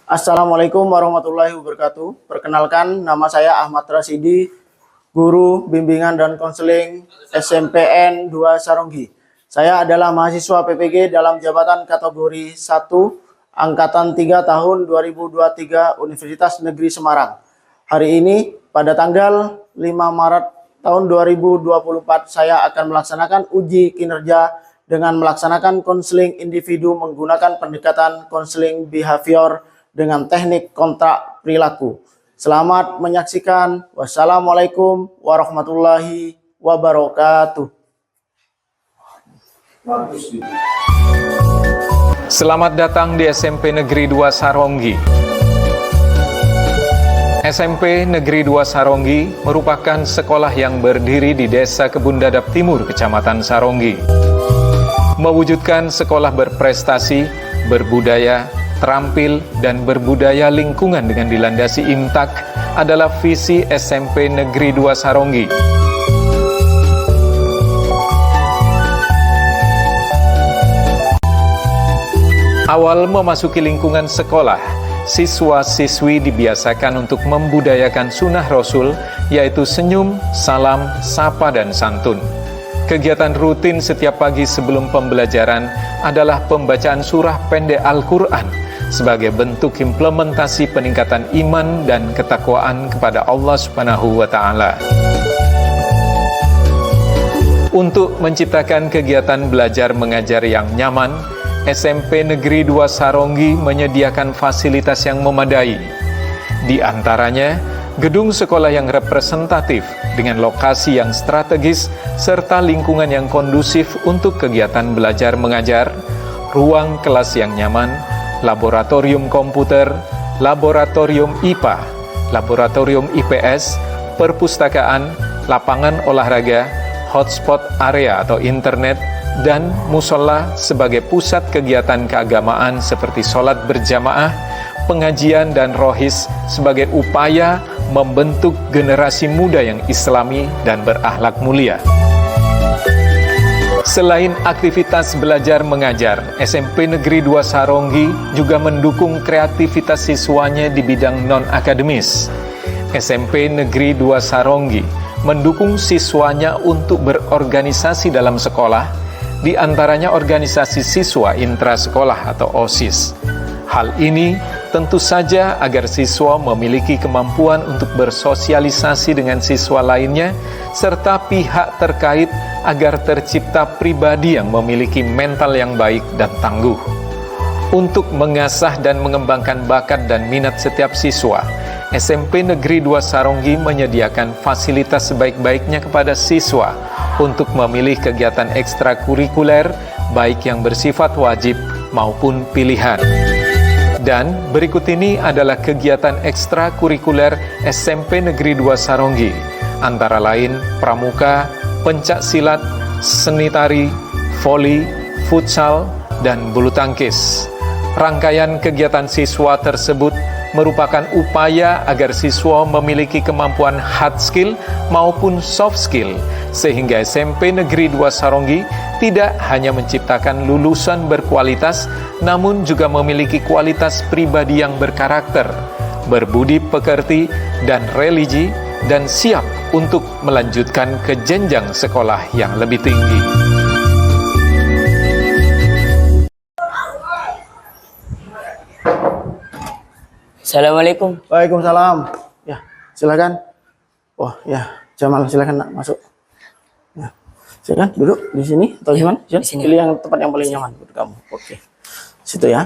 Assalamualaikum warahmatullahi wabarakatuh. Perkenalkan, nama saya Ahmad Rasidi, guru bimbingan dan konseling SMPN 2 Saronggi. Saya adalah mahasiswa PPG dalam jabatan kategori 1, Angkatan 3 tahun 2023 Universitas Negeri Semarang. Hari ini, pada tanggal 5 Maret tahun 2024, saya akan melaksanakan uji kinerja dengan melaksanakan konseling individu menggunakan pendekatan konseling behavior dengan teknik kontrak perilaku. Selamat menyaksikan. Wassalamualaikum warahmatullahi wabarakatuh. Selamat datang di SMP Negeri 2 Saronggi. SMP Negeri 2 Saronggi merupakan sekolah yang berdiri di Desa Kebun Dadap Timur, Kecamatan Saronggi. Mewujudkan sekolah berprestasi, berbudaya, terampil, dan berbudaya lingkungan dengan dilandasi IMTAK adalah visi SMP Negeri 2 Saronggi. Awal memasuki lingkungan sekolah, siswa-siswi dibiasakan untuk membudayakan sunnah Rasul, yaitu senyum, salam, sapa, dan santun. Kegiatan rutin setiap pagi sebelum pembelajaran adalah pembacaan surah pendek Al-Quran sebagai bentuk implementasi peningkatan iman dan ketakwaan kepada Allah Subhanahu wa Ta'ala. Untuk menciptakan kegiatan belajar mengajar yang nyaman, SMP Negeri 2 Saronggi menyediakan fasilitas yang memadai. Di antaranya, gedung sekolah yang representatif dengan lokasi yang strategis serta lingkungan yang kondusif untuk kegiatan belajar mengajar, ruang kelas yang nyaman, laboratorium komputer, laboratorium IPA, laboratorium IPS, perpustakaan, lapangan olahraga, hotspot area atau internet, dan musola sebagai pusat kegiatan keagamaan seperti sholat berjamaah, pengajian, dan rohis sebagai upaya membentuk generasi muda yang islami dan berakhlak mulia. Selain aktivitas belajar mengajar, SMP Negeri 2 Saronggi juga mendukung kreativitas siswanya di bidang non-akademis. SMP Negeri 2 Saronggi mendukung siswanya untuk berorganisasi dalam sekolah, di antaranya organisasi siswa intrasekolah atau OSIS. Hal ini tentu saja agar siswa memiliki kemampuan untuk bersosialisasi dengan siswa lainnya, serta pihak terkait agar tercipta pribadi yang memiliki mental yang baik dan tangguh. Untuk mengasah dan mengembangkan bakat dan minat setiap siswa, SMP Negeri 2 Saronggi menyediakan fasilitas sebaik-baiknya kepada siswa untuk memilih kegiatan ekstrakurikuler, baik yang bersifat wajib maupun pilihan. Dan berikut ini adalah kegiatan ekstrakurikuler SMP Negeri 2 Saronggi, antara lain pramuka, pencak silat, seni tari, voli, futsal, dan bulu tangkis. Rangkaian kegiatan siswa tersebut merupakan upaya agar siswa memiliki kemampuan hard skill maupun soft skill, sehingga SMP Negeri 2 Saronggi tidak hanya menciptakan lulusan berkualitas, namun juga memiliki kualitas pribadi yang berkarakter, berbudi pekerti, dan religi, dan siap untuk melanjutkan ke jenjang sekolah yang lebih tinggi. Assalamualaikum. Waalaikumsalam. Ya, silakan. Wah, ya, Jamal, silakan nak masuk. Ya, silakan duduk di sini atau di mana? Di sini. Pilih yang tempat yang paling nyaman buat kamu. Oke. Situ ya.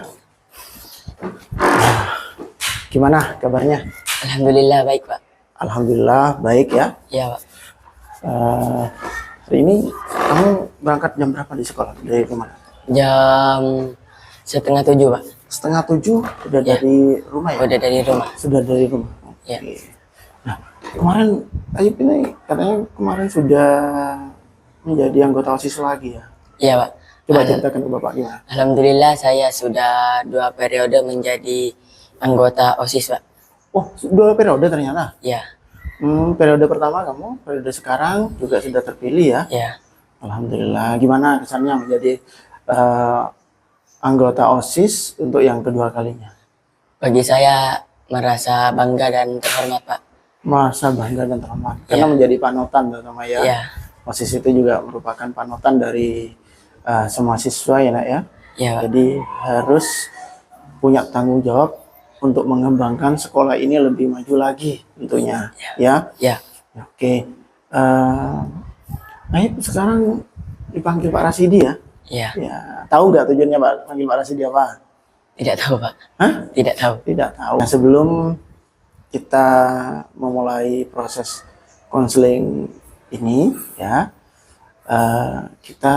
Gimana kabarnya? Alhamdulillah baik, Pak. Alhamdulillah baik ya. Iya, Pak. Hari ini kamu berangkat jam berapa di sekolah? Dari rumah? Jam 6:30, Pak. 6:30 udah Ya. dari rumah ya? Udah dari rumah. Sudah dari rumah. Ya. Oke. Nah, kemarin Ayub ini katanya kemarin sudah menjadi anggota OSIS lagi ya? Iya, Pak. Coba ceritakan ke Bapak gimana? Alhamdulillah saya sudah 2 periode menjadi anggota OSIS, Pak. Oh, 2 periode ternyata? Ya. Periode pertama kamu, periode sekarang juga sudah terpilih ya? Ya. Alhamdulillah. Gimana kesannya menjadi anggota OSIS untuk yang kedua kalinya? Bagi saya merasa bangga dan terhormat, Pak. Masa bangga dan terhormat karena Ya. menjadi panutan terutama ya. Ya, OSIS itu juga merupakan panutan dari semua siswa ya nak ya. ya, Pak. Jadi harus punya tanggung jawab untuk mengembangkan sekolah ini lebih maju lagi tentunya ya. Ya, Oke. Aib sekarang dipanggil Pak Rasidi ya. ya. Ya, tahu nggak tujuannya Pak panggil Pak Rasidi apa? Tidak tahu, Pak. Hah? Tidak tahu. Tidak tahu. Nah, sebelum kita memulai proses konseling ini ya, kita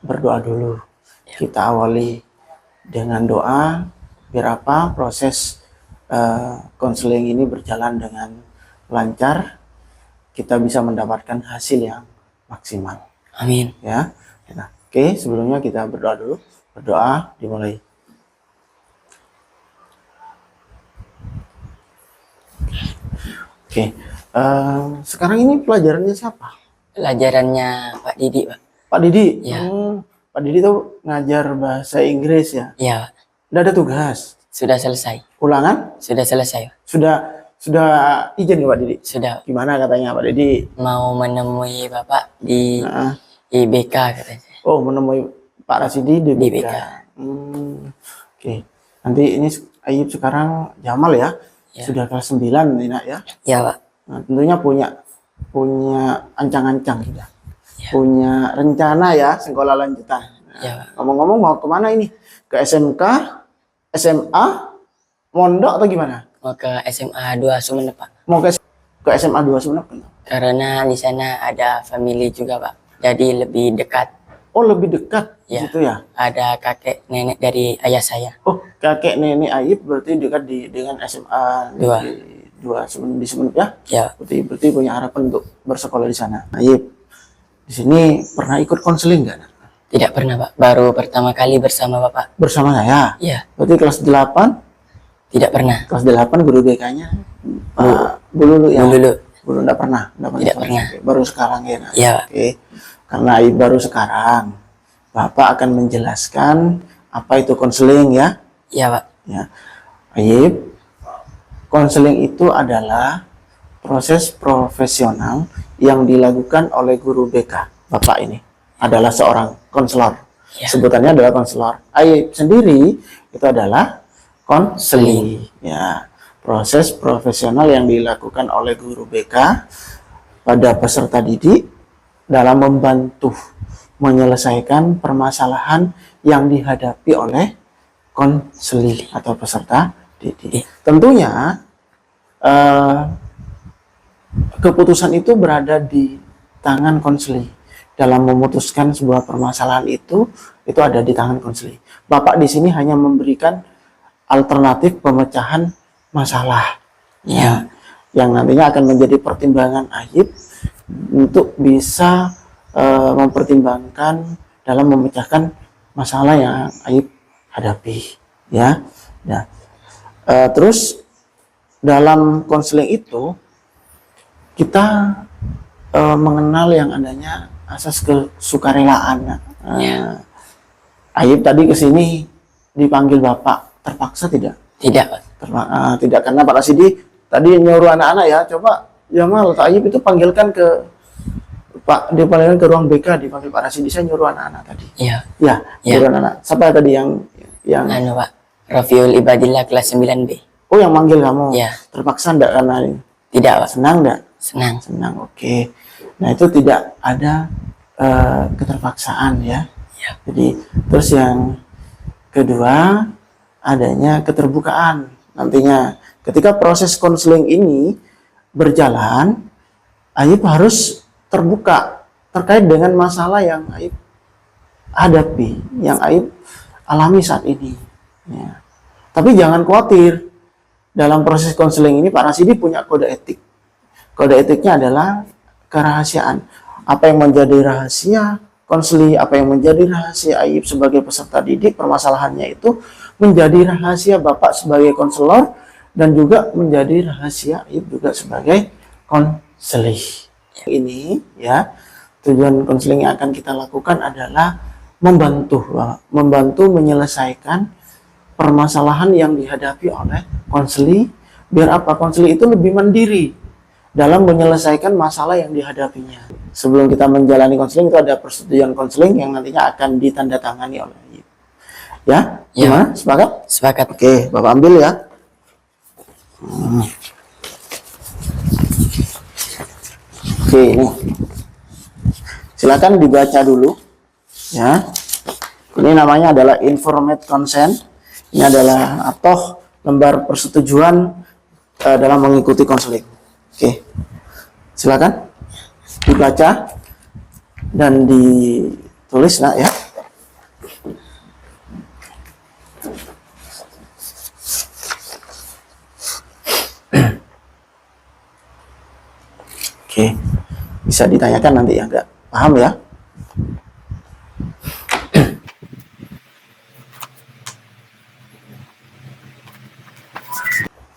berdoa dulu. Kita awali dengan doa biar apa proses konseling ini berjalan dengan lancar, kita bisa mendapatkan hasil yang maksimal Amin. ya. Nah, oke, sebelumnya kita berdoa dulu. Berdoa dimulai. Oke, sekarang ini pelajarannya siapa? Pelajarannya Pak Didi, Pak. Pak Didi. Ya. Pak Didi tuh ngajar bahasa Inggris ya. Ya, Pak. Udah ada tugas. Sudah selesai. Ulangan? Sudah selesai, Pak. Sudah izin ya Pak Didi? Sudah Gimana katanya Pak Didi? mau menemui Bapak di Nah, IBK katanya. oh, menemui Pak Rasidi di Di BK. BK. Oke. Nanti ini Ayub sekarang Jamal ya. Ya. Sudah kelas 9 nih nak ya. Ya, Pak. Nah, tentunya punya ancang-ancang sudah. Ya. Punya rencana ya sekolah lanjutan. Nah, Ya, Pak. ngomong-ngomong mau kemana ini? Ke SMK, SMA, Mondok atau gimana? Mau ke SMA 2 Sumeneb, Pak. Mau ke SMA 2 Sumeneb? Karena di sana ada family juga, Pak. Jadi lebih dekat. Oh, lebih dekat Ya. gitu ya. Ada kakek nenek dari ayah saya. Oh, kakek nenek Ayub berarti dekat dengan SMA Dua. di Sumeneb ya. Ya, Berarti punya harapan untuk bersekolah di sana. Ayub, di sini pernah ikut konseling nggak? tidak pernah, Pak. Baru pertama kali bersama Bapak. Bersama saya. Ya, Berarti kelas 8, tidak pernah. kelas 8 guru BK-nya Pak Bululu ya. Dulu. Belum, enggak pernah. Tidak pernah. Baru sekarang ya. Nak? Ya, Pak. Oke. Karena Ayub baru sekarang, Bapak akan menjelaskan apa itu konseling ya. Ya, Pak. Ya. Ayub, konseling itu adalah proses profesional yang dilakukan oleh guru BK. Bapak ini adalah seorang konselor. Ya. Sebutannya adalah konselor. Ayub sendiri itu adalah konseling. Ya. Proses profesional yang dilakukan oleh guru BK pada peserta didik dalam membantu menyelesaikan permasalahan yang dihadapi oleh konseli atau peserta didik. Tentunya keputusan itu berada di tangan konseli. Dalam memutuskan sebuah permasalahan itu ada di tangan konseli. Bapak di sini hanya memberikan alternatif pemecahan masalah. Ya. Yang nantinya akan menjadi pertimbangan Ayub untuk bisa mempertimbangkan dalam memecahkan masalah yang Ayub hadapi ya. Nah, terus dalam konseling itu kita mengenal yang adanya asas kesukarelaan. Ya. Ayub tadi kesini dipanggil Bapak, terpaksa tidak? Tidak, Pak. Tidak, karena Pak Rasidi tadi nyuruh anak-anak ya, coba Jamal, Pak Ayub itu panggilkan ke dipanggilkan ke ruang BK, dipanggil Pak Rasidi, saya nyuruh anak-anak tadi. Iya. Ya, Ya. nyuruh anak-anak. Siapa tadi yang Anu, Pak. Rafiul Ibadillah kelas 9B. oh yang manggil kamu? Ya. Terpaksa enggak karena ini? Tidak, Pak. Senang enggak? Senang. Senang, oke. Nah itu tidak ada keterpaksaan ya. Ya. Jadi terus yang kedua adanya keterbukaan. Nantinya ketika proses konseling ini berjalan, Ayub harus terbuka terkait dengan masalah yang Ayub hadapi, yang Ayub alami saat ini. Ya. Tapi jangan khawatir, dalam proses konseling ini Pak Rasidi punya kode etik. Kode etiknya adalah kerahasiaan. Apa yang menjadi rahasia konseli, apa yang menjadi rahasia Ayub sebagai peserta didik, permasalahannya itu menjadi rahasia Bapak sebagai konselor dan juga menjadi rahasia Ayub juga sebagai konseli. Ini ya, tujuan konseling yang akan kita lakukan adalah membantu menyelesaikan permasalahan yang dihadapi oleh konseli, biar apa? Konseli itu lebih mandiri dalam menyelesaikan masalah yang dihadapinya. Sebelum kita menjalani konseling itu ada persetujuan konseling yang nantinya akan ditandatangani oleh Ayib. Ya, gimana? Sepakat? Sepakat. Oke, Bapak ambil ya. Oke, ini. Silakan dibaca dulu. Ya. Ini namanya adalah informate consent. Ini adalah atau lembar persetujuan dalam mengikuti konseling. Oke. Silakan dibaca dan ditulis nak ya. Oke, bisa ditanyakan nanti ya, nggak paham ya?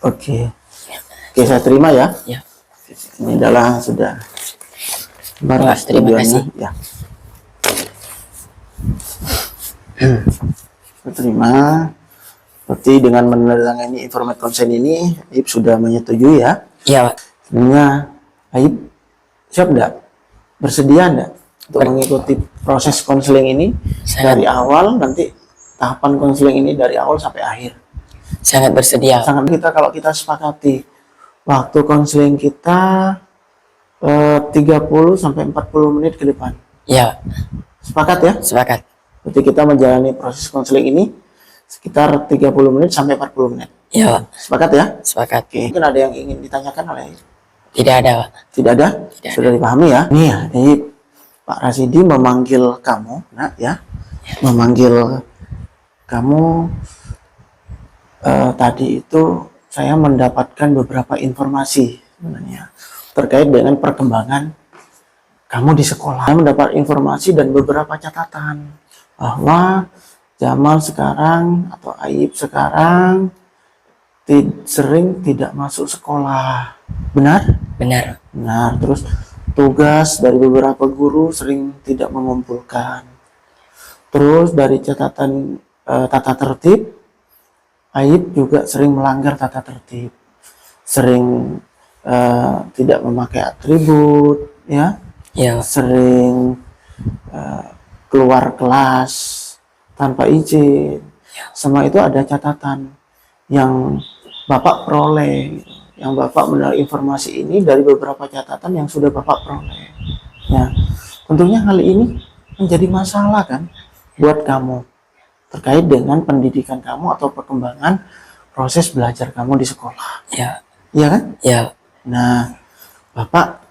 Oke, saya terima ya. Ya. Ini adalah sudah. Pak, terima kasih. Ya. Saya terima. Berarti dengan menandatangani informate consent ini, Ayib sudah menyetujui ya. Iya, Pak. Sebenarnya Ayib siap enggak? Bersedia enggak untuk mengikuti proses konseling ini dari awal, nanti tahapan konseling ini dari awal sampai akhir? Sangat bersedia. Sangat. Kalau kita sepakati waktu konseling kita 30 sampai 40 menit ke depan. Iya. Sepakat ya? Sepakat. Berarti kita menjalani proses konseling ini sekitar 30 menit sampai 40 menit. Iya, Pak. Sepakat ya? Sepakat. Oke. Mungkin ada yang ingin ditanyakan oleh Ayib? Tidak ada, Pak. Tidak ada? Tidak Sudah dipahami ya? Nih ya, jadi Pak Rasidi memanggil kamu, nak ya, memanggil kamu tadi itu saya mendapatkan beberapa informasi sebenarnya terkait dengan perkembangan kamu di sekolah. Saya mendapat informasi dan beberapa catatan bahwa Jamal sekarang atau Ayib sekarang sering tidak masuk sekolah. Benar? Benar. Nah, terus tugas dari beberapa guru sering tidak mengumpulkan. Terus dari catatan tata tertib, Ayib juga sering melanggar tata tertib. Sering tidak memakai atribut, ya. Iya, Pak. Sering keluar kelas tanpa izin. Semua itu ada catatan yang Bapak peroleh. Yang Bapak menerima informasi ini dari beberapa catatan yang sudah Bapak peroleh. Ya, tentunya hal ini menjadi masalah kan buat kamu terkait dengan pendidikan kamu atau perkembangan proses belajar kamu di sekolah. Iya. Iya kan? Iya. Nah, Bapak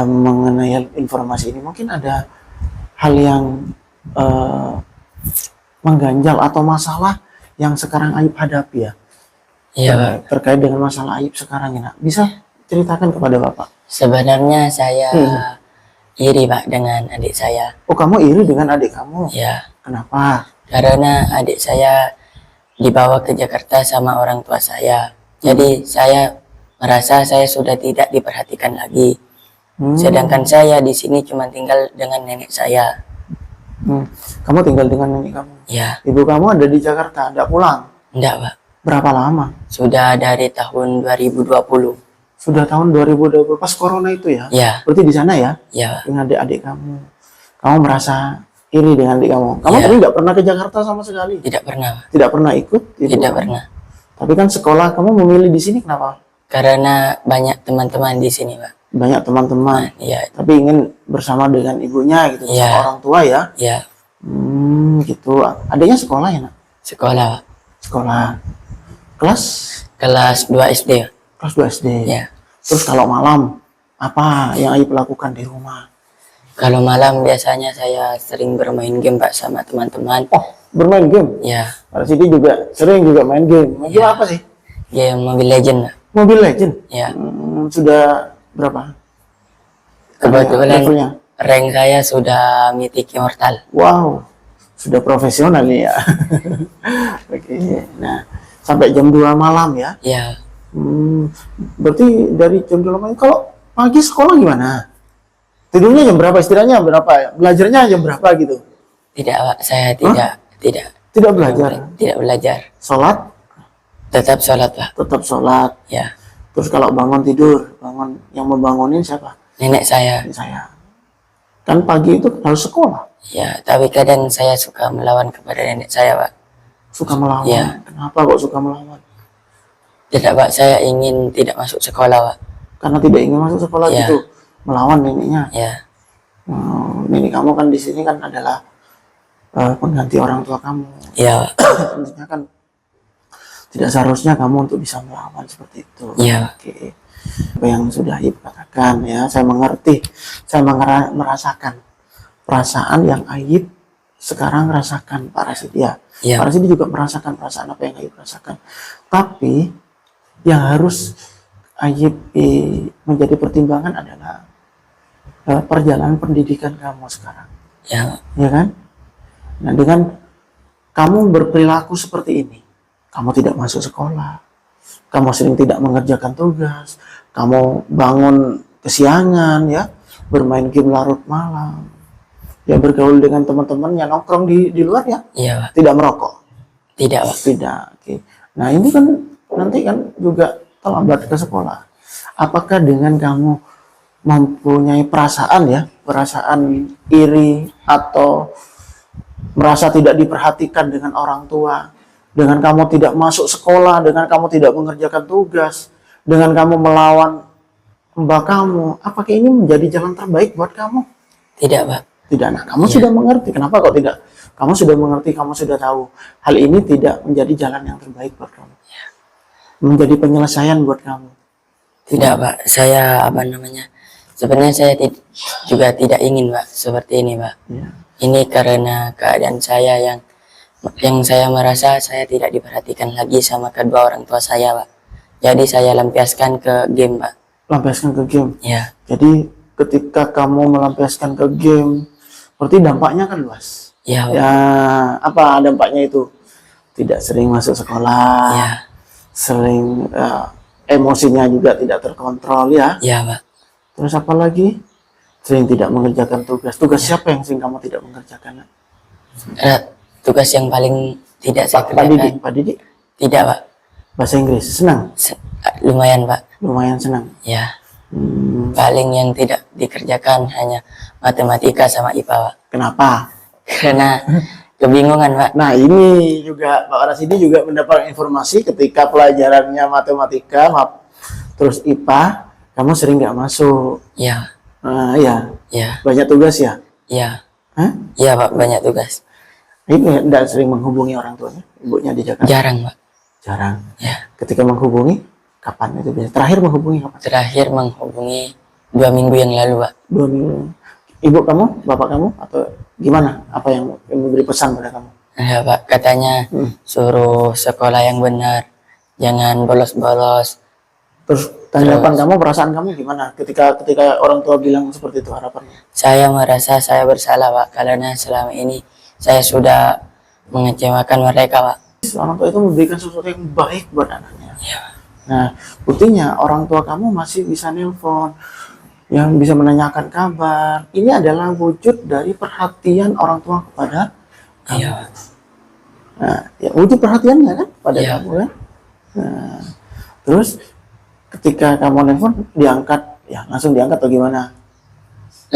mengenai informasi ini mungkin ada hal yang mengganjal atau masalah yang sekarang Ayib hadapi ya. Iya, Pak. Terkait dengan masalah Ayib sekarang ini, bisa ceritakan kepada Bapak? Sebenarnya saya iri, Pak, dengan adik saya. Oh, kamu iri dengan adik kamu? Ya, Kenapa? karena adik saya dibawa ke Jakarta sama orang tua saya. Jadi saya merasa saya sudah tidak diperhatikan lagi. Sedangkan saya di sini cuma tinggal dengan nenek saya. Kamu tinggal dengan nenek kamu? Ya, Ibu kamu ada di Jakarta, tidak pulang? enggak, Pak. Berapa lama? Sudah dari tahun 2020. Sudah tahun 2020, pas corona itu ya? Ya, Berarti di sana ya? ya, Dengan adik-adik kamu. Kamu merasa iri dengan adik kamu. Kamu Ya. tadi tidak pernah ke Jakarta sama sekali? tidak pernah, Pak. Tidak pernah ikut? Tidak pernah. Tapi kan sekolah kamu memilih di sini kenapa? Karena banyak teman-teman di sini, Pak. Banyak teman-teman. Ya, Tapi ingin bersama dengan ibunya gitu, Ya. sama orang tua ya? ya, Gitu. Adiknya sekolah ya, nak? sekolah, Pak. Sekolah. Kelas? Kelas 2 SD, Pak. Kelas 2 SD. Ya. Terus kalau malam, apa yang Ayib lakukan di rumah? Kalau malam biasanya saya sering bermain game, Pak, sama teman-teman. Oh, bermain game? Ya, Pada Siti juga sering juga main game. Main game Ya. apa sih? game Mobile Legend, Pak. Mobile Legend? Ya, Sudah berapa? kebetulan Levelnya? rank saya sudah Mythic Immortal. Wow, sudah profesional nih ya. Oke, nah sampai jam 2 malam ya. Ya, Berarti dari jam 2 malam. Kalau pagi sekolah gimana? Tidurnya jam berapa? Istirahatnya berapa? Belajarnya jam berapa gitu? tidak, Pak. Saya tidak Tidak belajar. Tidak belajar. Sholat, Tetap sholat Pak. tetap sholat. Ya. Terus kalau bangun tidur, yang membangunin siapa? Nenek saya. Ini saya. Kan pagi itu harus sekolah. Ya, tapi kadang saya suka melawan kepada nenek saya Pak. Suka melawan. Ya. Kenapa kok suka melawan? Tidak Pak, saya ingin tidak masuk sekolah Pak. Karena tidak ingin masuk sekolah Ya. gitu. Melawan neneknya. Ya. Nenek kamu kan di sini kan adalah pengganti orang tua kamu. Iya Pak. Tentunya kan tidak seharusnya kamu untuk bisa melawan seperti itu. Iya. Oke. Apa yang sudah Ibu katakan ya, saya mengerti, saya merasakan perasaan yang Aib sekarang rasakan Pak Rasidi ya. Iya. Pak Rasidi juga merasakan perasaan apa yang Aib rasakan. Tapi yang harus Aib menjadi pertimbangan adalah perjalanan pendidikan kamu sekarang, Ya. ya kan? Nah, dengan kamu berperilaku seperti ini, kamu tidak masuk sekolah, kamu sering tidak mengerjakan tugas, kamu bangun kesiangan, ya, bermain game larut malam, ya, bergaul dengan teman-temannya, nongkrong di luar, ya, Iya Pak. tidak merokok, Tidak Pak. tidak. Oke. Nah, ini kan nanti kan juga terlambat ke sekolah. Apakah dengan kamu mempunyai perasaan, ya, perasaan iri atau merasa tidak diperhatikan dengan orang tua, dengan kamu tidak masuk sekolah, dengan kamu tidak mengerjakan tugas, dengan kamu melawan mbak kamu, apakah ini menjadi jalan terbaik buat kamu? Tidak Pak. Tidak. Nah, kamu sudah mengerti. Kenapa kok tidak? Kamu sudah mengerti, kamu sudah tahu hal ini tidak menjadi jalan yang terbaik buat kamu, menjadi penyelesaian buat kamu. Tidak Pak. Saya sebenarnya saya juga tidak ingin Pak seperti ini Pak. Ya. Ini karena keadaan saya yang saya merasa saya tidak diperhatikan lagi sama kedua orang tua saya Pak. Jadi saya lampiaskan ke game Pak. Lampiaskan ke game. Ya. Jadi ketika kamu melampiaskan ke game, berarti dampaknya kan luas. Ya Pak. Ya, apa dampaknya itu? Tidak sering masuk sekolah, Ya. sering emosinya juga tidak terkontrol, ya. Ya Pak. Terus apa lagi? Sering tidak mengerjakan tugas. Tugas siapa yang sering kamu tidak mengerjakan? Tugas yang paling tidak saya Pak Didi, kerjakan. Pak Didi, Tidak Pak. bahasa Inggris senang, Lumayan Pak. lumayan senang. Ya. Hmm, Paling yang tidak dikerjakan hanya matematika sama IPA Pak. kenapa? Karena kebingungan Pak. Nah, ini juga Pak Rasidi juga mendapat informasi ketika pelajarannya matematika, terus IPA, kamu sering nggak masuk. Ya. Ya, Ya. banyak tugas ya. Ya. Hah? Ya Pak, banyak tugas. Ini tidak sering menghubungi orang tuanya, ibunya di Jakarta. Jarang Pak. Jarang. Ya. Ketika menghubungi, kapan itu biasa? Terakhir menghubungi kapan? Terakhir menghubungi 2 minggu yang lalu Pak. 2 minggu. Ibu kamu, bapak kamu, atau gimana? Apa yang memberi pesan pada kamu? Ya Pak, katanya suruh sekolah yang benar, jangan bolos-bolos. Terus tanggapan kamu, perasaan kamu gimana ketika orang tua bilang seperti itu, harapannya? Saya merasa saya bersalah Pak, karena selama ini saya sudah mengecewakan mereka Pak. Orang tua itu memberikan sesuatu yang baik buat anaknya. Ya. Nah, buktinya orang tua kamu masih bisa nelpon, yang bisa menanyakan kabar. Ini adalah wujud dari perhatian orang tua kepada kamu. Iya. Nah, ya, wujud perhatiannya kan pada Iya. kamu kan. Nah, terus ketika kamu nelpon diangkat, ya langsung diangkat atau gimana?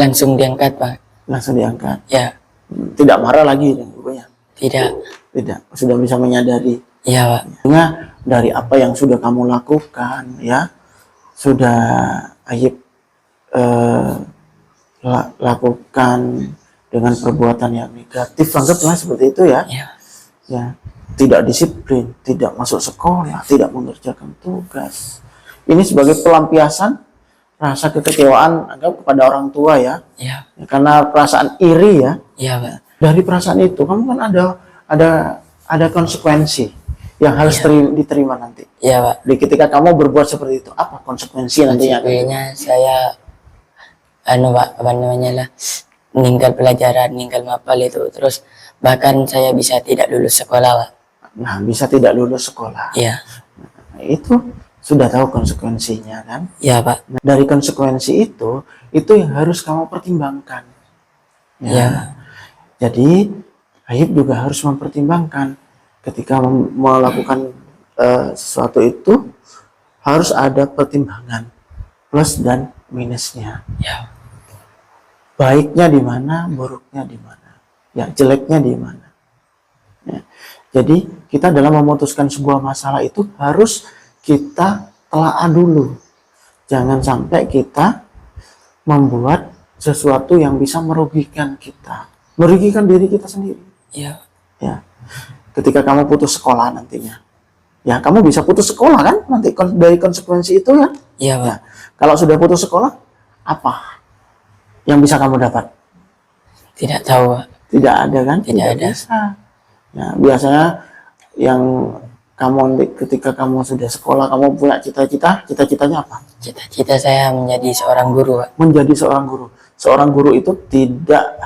Langsung diangkat Pak. Langsung diangkat. Ya. Tidak marah lagi ibunya. Tidak. Tidak, sudah bisa menyadari. Iya Pak. Artinya dari apa yang sudah kamu lakukan, ya, sudah Aib lakukan dengan perbuatan yang negatif, anggaplah seperti itu, ya. Iya. Ya, tidak disiplin, tidak masuk sekolah, tidak mengerjakan tugas. Ini sebagai pelampiasan rasa kekecewaan anggap kepada orang tua, ya. Iya. Ya, karena perasaan iri, ya. Iya Pak. Dari perasaan itu kamu kan ada konsekuensi yang harus diterima nanti. Iya Pak. Jadi ketika kamu berbuat seperti itu, apa konsekuensi nantinya? Konsekuensinya saya Pak, apa namanya lah, meninggal pelajaran, meninggal mapel itu, terus bahkan saya bisa tidak lulus sekolah Pak. Nah, bisa tidak lulus sekolah. Iya. Nah, itu sudah tahu konsekuensinya kan? Iya Pak. Nah, dari konsekuensi itu yang harus kamu pertimbangkan. Iya. Jadi Ayub juga harus mempertimbangkan ketika melakukan sesuatu itu harus ada pertimbangan plus dan minusnya. Ya. Baiknya di mana, buruknya di mana, ya jeleknya di mana. Ya. Jadi kita dalam memutuskan sebuah masalah itu harus kita telaah dulu. Jangan sampai kita membuat sesuatu yang bisa merugikan kita, merugikan diri kita sendiri. Ya. Ya, ketika kamu putus sekolah nantinya, ya kamu bisa putus sekolah kan nanti dari konsekuensi itu ya. Iya, Pak. Ya, kalau sudah putus sekolah, apa yang bisa kamu dapat? Tidak tahu, Pak. Tidak ada kan? Tidak ada. Bisa. Ya, biasanya yang kamu nanti ketika kamu sudah sekolah, kamu punya cita-cita, cita-citanya apa? Cita-cita saya menjadi seorang guru, Pak. Menjadi seorang guru. Seorang guru itu tidak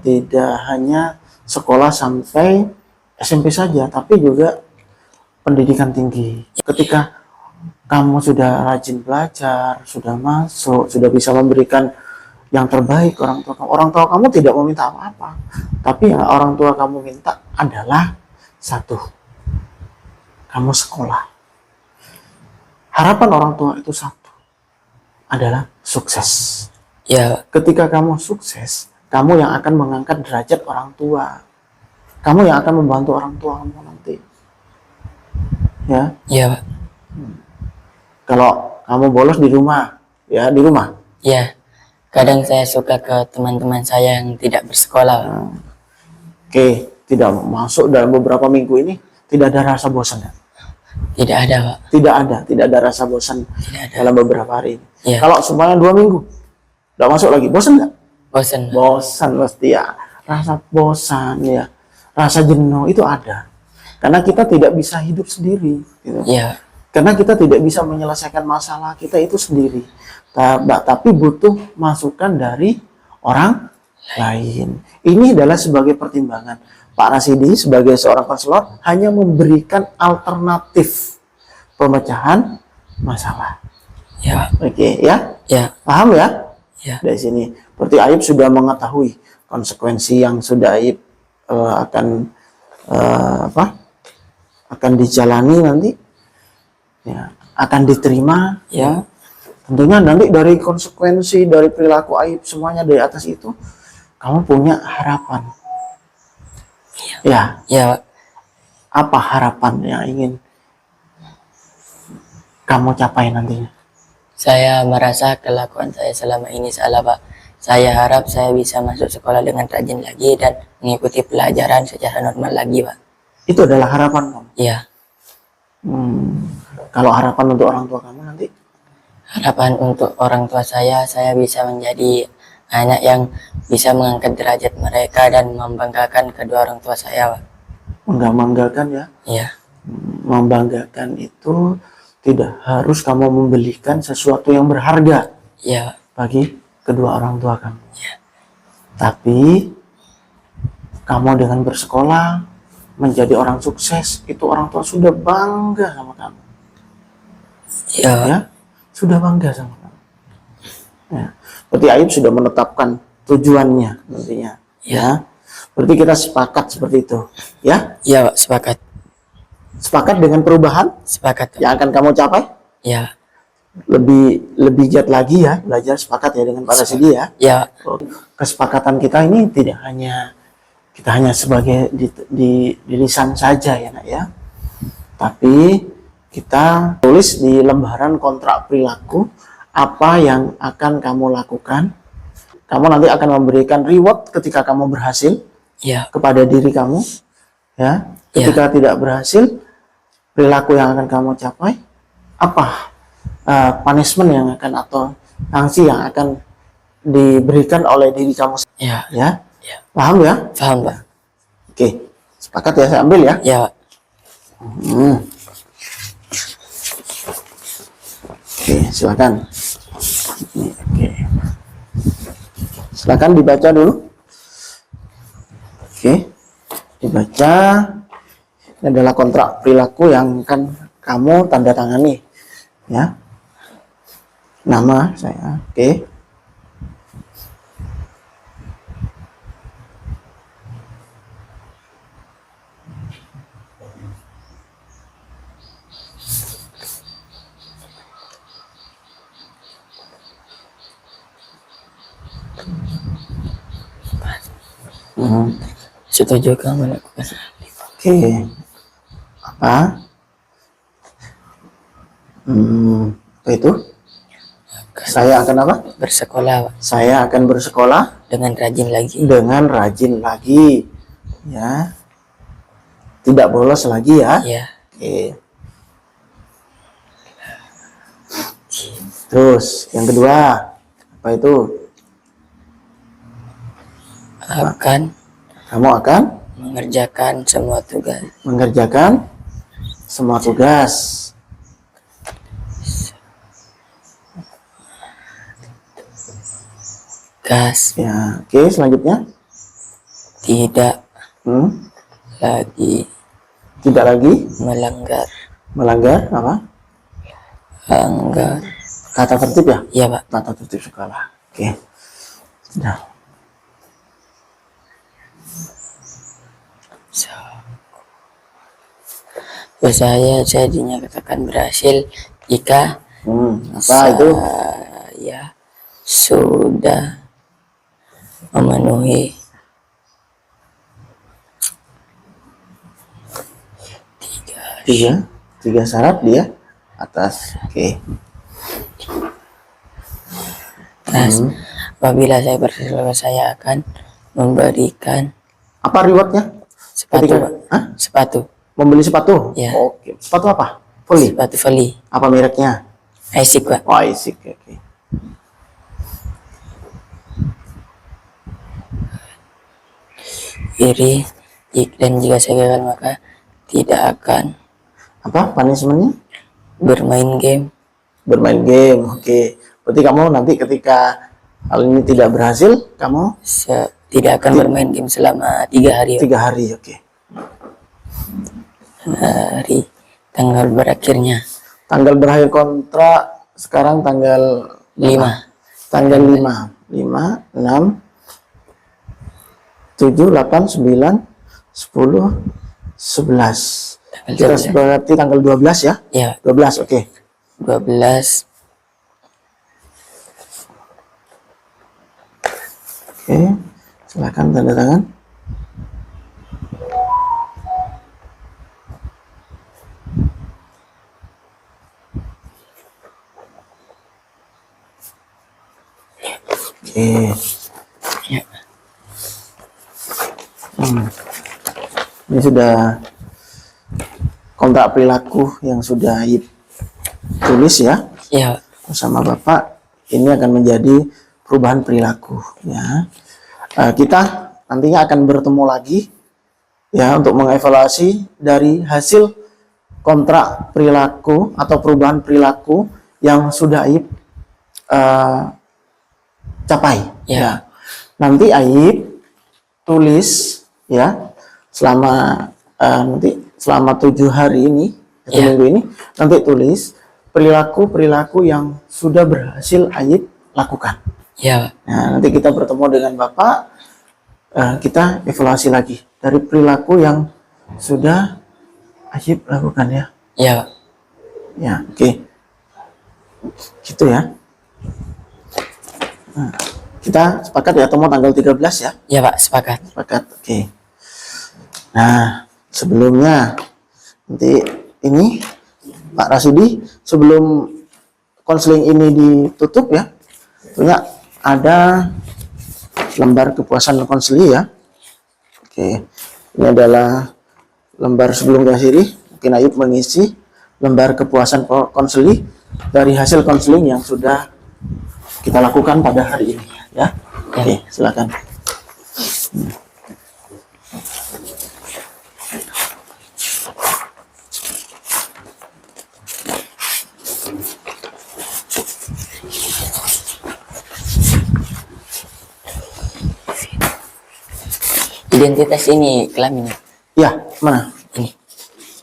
tidak hanya sekolah sampai SMP saja, tapi juga pendidikan tinggi. Ketika kamu sudah rajin belajar, sudah masuk, sudah bisa memberikan yang terbaik orang tua kamu tidak meminta apa-apa, tapi yang orang tua kamu minta adalah satu, kamu sekolah. Harapan orang tua itu satu, adalah sukses. Ya, Ketika kamu sukses, kamu yang akan mengangkat derajat orang tua. Kamu yang akan membantu orang tua kamu nanti. Ya, ya, Pak. kalau kamu bolos di rumah, ya di rumah. Ya. Kadang saya suka ke teman-teman saya yang tidak bersekolah, Pak. Oke, tidak masuk dalam beberapa minggu ini, tidak ada rasa bosan ya? Tidak ada, Pak. Tidak ada rasa bosan Tidak ada. dalam beberapa hari ini. Ya. Kalau semuanya 2 minggu, tidak masuk lagi, bosan nggak? Bosan, Pak. Bosan pasti ya, rasa bosan ya, rasa jenuh itu ada. Karena kita tidak bisa hidup sendiri, gitu. Ya, Karena kita tidak bisa menyelesaikan masalah kita itu sendiri. Tapi butuh masukan dari orang lain. Ini adalah sebagai pertimbangan. Pak Rasidi sebagai seorang konselor hanya memberikan alternatif pemecahan masalah. ya, Oke ya, ya, paham ya? ya, Dari sini, berarti Ayub sudah mengetahui konsekuensi yang sudah Ayub akan dijalani nanti, ya, akan diterima, ya. Tentunya nanti dari konsekuensi dari perilaku Ayub semuanya dari atas itu, kamu punya harapan. Ya, ya, Pak. apa harapan yang ingin kamu capai nantinya? Saya merasa kelakuan saya selama ini salah, Pak. Saya harap saya bisa masuk sekolah dengan rajin lagi dan mengikuti pelajaran secara normal lagi, Pak. Itu adalah harapan kamu. Ya, Kalau harapan untuk orang tua kamu nanti, harapan untuk orang tua saya bisa menjadi anak yang bisa mengangkat derajat mereka dan membanggakan kedua orang tua saya, Pak. membanggakan ya. Ya, Membanggakan itu tidak harus kamu membelikan sesuatu yang berharga ya, bagi kedua orang tua kamu. Ya. Tapi kamu dengan bersekolah menjadi orang sukses, itu orang tua sudah bangga sama kamu. ya, Ya, sudah bangga sama kamu. Ya. Berarti Ayub sudah menetapkan tujuannya nantinya. Ya. Berarti kita sepakat seperti itu. Ya, ya, Pak. Sepakat, sepakat dengan perubahan sepakat, Pak. yang akan kamu capai. Ya, Lebih giat lagi ya, belajar, sepakat ya dengan Pak Rasidi ya. ya, Kesepakatan kita ini tidak hanya kita hanya sebagai di lisan saja ya nak ya, tapi kita tulis di lembaran kontrak perilaku apa yang akan kamu lakukan. Kamu nanti akan memberikan reward ketika kamu berhasil ya, kepada diri kamu ya. Ketika tidak berhasil, perilaku yang akan kamu capai apa, punishment yang akan atau sanksi yang akan diberikan oleh diri kamu ya, ya. ya. Paham ya? Paham, Pak. Oke, sepakat ya, saya ambil ya. Ya, Pak. Oke, silakan. Oke, silakan dibaca dulu. Oke, dibaca. Ini adalah kontrak perilaku yang akan kamu tanda tangani ya. Nama saya, oke. Setuju kamu melakukan. Oke. Apa? Apa itu? Saya akan apa? Bersekolah, Pak. Saya akan bersekolah Dengan rajin lagi. dengan rajin lagi. Ya. Tidak bolos lagi ya. Ya. Oke. Terus yang kedua, apa itu? Kamu akan Mengerjakan semua tugas. mengerjakan semua tugas. Gas. Ya, oke, selanjutnya. Tidak Hmm, lagi Tidak lagi melanggar apa? anggar. Kata tertib ya? Ya, Pak. Tata tertib sekolah. Oke. Sudah. Saya dinyatakan berhasil jika Apa itu? saya sudah memenuhi Tiga syarat dia atas. Oke. Apabila saya berhasil, saya akan memberikan Apa rewardnya? sepatu, Ketika- Pak. Hah? Sepatu. Membeli sepatu? Ya. Oke. Sepatu apa? Volley. Sepatu volley. Apa mereknya? Asik, Pak. Oh, Isik. Oke. Iri dan jika saya gagal maka tidak akan Apa punishmentnya? bermain game. Bermain game. Oke. Berarti kamu nanti ketika hal ini tidak berhasil, kamu Tidak akan bermain game selama 3 hari, Pak. 3 hari. Oke. Hari tanggal berakhirnya Tanggal berakhir kontrak sekarang tanggal 5. Tanggal 5, 6, 7, 8, 9, 10, 11. Kira berarti tanggal 12 ya? Ya, 12, oke. 12. Oke, silakan tanda tangan. Oke. Ya. Ini sudah kontrak perilaku yang sudah tulis ya Ya, bersama Bapak. Ini akan menjadi perubahan perilaku ya. Kita nantinya akan bertemu lagi ya untuk mengevaluasi dari hasil kontrak perilaku atau perubahan perilaku yang sudah capai Ya. ya. Nanti tulis ya selama nanti selama 7 hari ini atau Ya. minggu ini, nanti tulis perilaku yang sudah berhasil lakukan. ya, Nah, nanti kita bertemu dengan Bapak, kita evaluasi lagi dari perilaku yang sudah lakukan ya. ya, Ya, oke. Gitu ya. Nah, kita sepakat ya temu tanggal 13 ya. ya, Pak, sepakat. Sepakat. Oke. Nah, sebelumnya nanti ini Pak Rasidi, sebelum konseling ini ditutup ya, tentunya ada lembar kepuasan konseli ya. Oke. Ini adalah lembar sebelum diakhiri. Mungkin Ayub mengisi lembar kepuasan konseli dari hasil konseling yang sudah kita lakukan pada hari ini ya. Oke, silakan. Identitas ini kelaminnya. Ya, mana? Ini.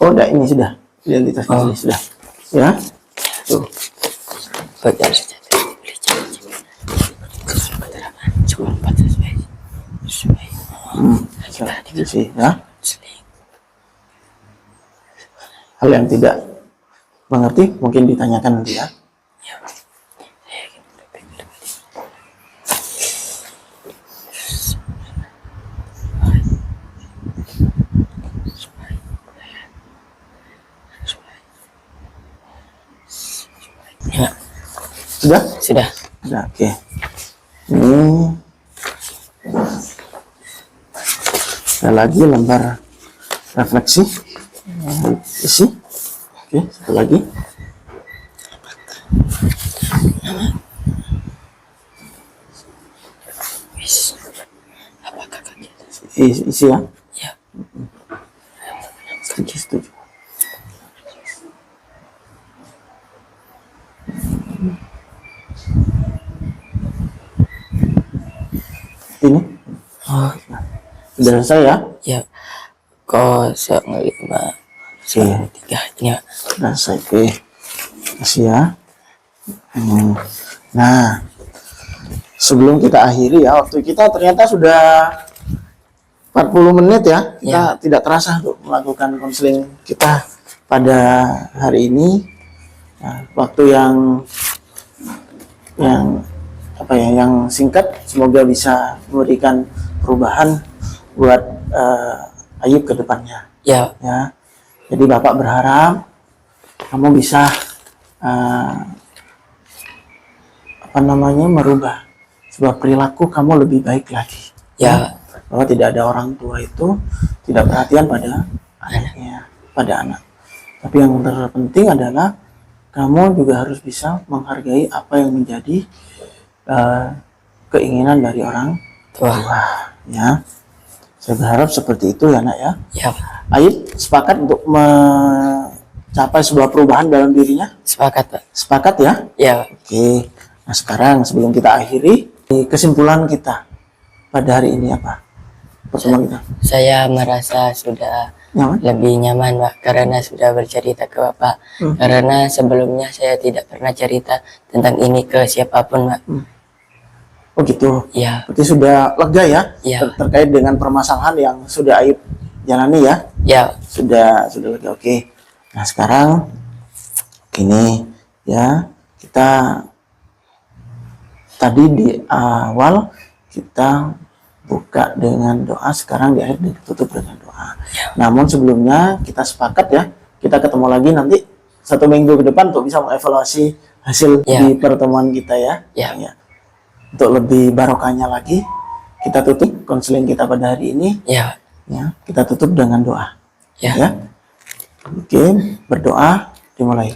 Oh, enggak, ini sudah. Identitas konseli sudah. Ya. Tuh. Bagian saja. Isi, ya. Hal yang tidak mengerti mungkin ditanyakan nanti ya. Sudah? Sudah. Sudah, oke. Ini ada lagi lembar refleksi. Isi. Oke, satu lagi. Isi ya. Ya. Setuju. Ini. Oh, Sudah selesai ya? ya. 05 3 ini Pak. Sudah selesai. Oke. Kasih ya. Nah, sebelum kita akhiri ya, waktu kita ternyata sudah 40 menit ya. Kita tidak terasa untuk melakukan konseling kita pada hari ini. Nah, waktu yang yang singkat, semoga bisa memberikan perubahan buat Ayub ke depannya. Ya. Ya, jadi Bapak berharap kamu bisa merubah sebuah perilaku kamu lebih baik lagi. Ya. Bahwa tidak ada orang tua itu tidak perhatian pada anaknya, pada anak. Tapi yang terpenting adalah kamu juga harus bisa menghargai apa yang menjadi keinginan dari orang tua. Ya, saya berharap seperti itu ya nak ya. Ya. Ayub sepakat untuk mencapai sebuah perubahan dalam dirinya? Sepakat Pak. Sepakat ya? Ya. Oke. Nah sekarang sebelum kita akhiri, kesimpulan kita pada hari ini apa? Pertemuan kita. Saya merasa sudah Nyaman? lebih nyaman Pak karena sudah bercerita ke Bapak. Karena sebelumnya saya tidak pernah cerita tentang ini ke siapapun Pak. Oh gitu. Ya. Berarti sudah lega ya? Ya. Terkait dengan permasalahan yang sudah Ayub jalani ya? Ya. Sudah lega. Oke. Nah sekarang gini ya, kita tadi di awal kita buka dengan doa, sekarang di akhir ditutup dengan doa. Namun sebelumnya kita sepakat ya, kita ketemu lagi nanti 1 minggu ke depan untuk bisa mengevaluasi hasil di pertemuan kita ya. Ya. Untuk lebih barokahnya lagi, kita tutup konseling kita pada hari ini. Ya. Ya, kita tutup dengan doa. Ya. Oke, berdoa dimulai.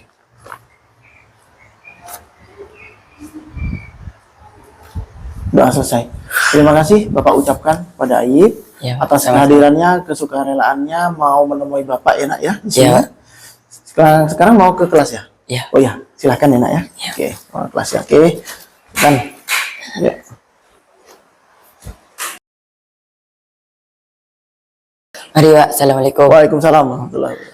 Doa selesai. Terima kasih Bapak ucapkan pada Ayub atas kehadirannya, kesukarelaannya mau menemui Bapak ya nak ya di sini. Sekarang mau ke kelas ya? Ya. Oh ya, silakan ya nak ya. Oke, mau ke kelas ya. Oke. Dan ya. Mari Pak. Assalamualaikum. Waalaikumsalam warahmatullahi wabarakatuh.